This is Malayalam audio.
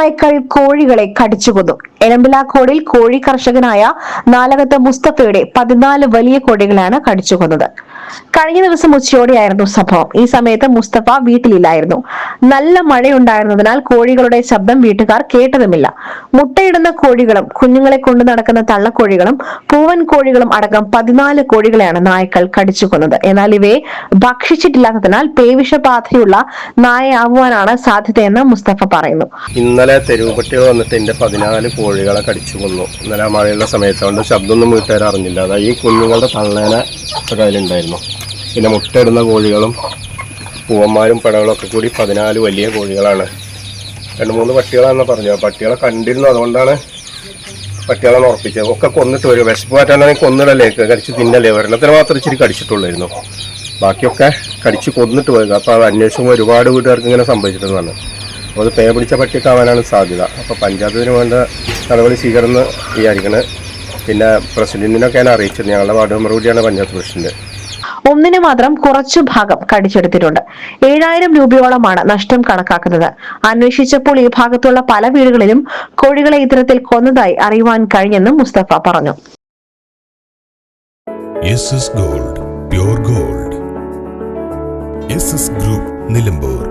നായ്ക്കൾ കോഴികളെ കടിച്ചുകൊന്നു. എലമ്പിലാക്കോടിൽ കോഴി കർഷകനായ നാലകത്ത് മുസ്തഫയുടെ 14 വലിയ കോഴികളാണ് കടിച്ചുകൊന്നത്. കഴിഞ്ഞ ദിവസം ഉച്ചയോടെയായിരുന്നു സംഭവം. ഈ സമയത്ത് മുസ്തഫ വീട്ടിലില്ലായിരുന്നു. നല്ല മഴയുണ്ടായിരുന്നതിനാൽ കോഴികളുടെ ശബ്ദം വീട്ടുകാർ കേട്ടതുമില്ല. മുട്ടയിടുന്ന കോഴികളും കുഞ്ഞുങ്ങളെ കൊണ്ടു നടക്കുന്ന തള്ളക്കോഴികളും പൂവൻ കോഴികളും അടക്കം 14 കോഴികളെയാണ് നായ്ക്കൾ കടിച്ചുകൊന്നത്. എന്നാൽ ഇവയെ ഭക്ഷിച്ചിട്ടില്ലാത്തതിനാൽ പേവിഷബാധയുള്ള നായയാവുവാനാണ് സാധ്യതയെന്ന് മുസ്തഫ പറയുന്നു. ഇന്നലെ തെരുവ് പട്ടികൾ വന്നിട്ട് എന്റെ 14 കോഴികളെ കടിച്ചു കൊന്നു. ഇന്നലെ മഴയുള്ള സമയത്തുകൊണ്ട് ശബ്ദമൊന്നും വീട്ടുകാർ അറിഞ്ഞില്ല. അതായത് ഈ കുഞ്ഞുങ്ങളുടെ തള്ളേനെ കയ്യിലുണ്ടായിരുന്നു. പിന്നെ മുട്ടയിടുന്ന കോഴികളും പൂവന്മാരും പടകളൊക്കെ കൂടി 14 വലിയ കോഴികളാണ്. 2-3 പട്ടികളാണെന്ന് പറഞ്ഞു. പട്ടികളെ കണ്ടിരുന്നു, അതുകൊണ്ടാണ് പട്ടികളെ ഉറപ്പിച്ചത്. ഒക്കെ കൊന്നിട്ട് വരും. വിശപ്പ് മാറ്റാണെങ്കിൽ കൊന്നിടല്ലേ, കടിച്ച് തിന്നല്ലേ. ഒരെണ്ണത്തിന് മാത്രം ഇച്ചിരി കടിച്ചിട്ടുള്ളായിരുന്നു. ബാക്കിയൊക്കെ കടിച്ച് കൊന്നിട്ട് പോയത്. അപ്പോൾ അത് അന്വേഷിക്കുമ്പോൾ ഒരുപാട് വീട്ടുകാർക്ക് ഇങ്ങനെ സംഭവിച്ചിട്ടെന്ന് പറഞ്ഞു. അപ്പോൾ അത് പേ പിടിച്ച പട്ടിയൊക്കെ ആവാനാണ് സാധ്യത. അപ്പോൾ പഞ്ചായത്തിന് വേണ്ട നടപടി സ്വീകരണം വിചാരിക്കുന്നത്. പിന്നെ പ്രസിഡന്റിനൊക്കെ ഞാൻ അറിയിച്ചത്. ഞങ്ങളുടെ വാർഡ് മെമ്പർ കൂടിയാണ് പഞ്ചായത്ത് പ്രസിഡന്റ്. ഒന്നിന് മാത്രം കുറച്ചു ഭാഗം കടിച്ചെടുത്തിട്ടുണ്ട്. 7000 രൂപയോളമാണ് നഷ്ടം കണക്കാക്കുന്നത്. അന്വേഷിച്ചപ്പോൾ ഈ ഭാഗത്തുള്ള പല വീടുകളിലും കോഴികളെ ഇത്തരത്തിൽ കൊന്നതായി അറിയുവാൻ കഴിഞ്ഞെന്നും മുസ്തഫ പറഞ്ഞു. Gold, pure gold. Group Nilambur.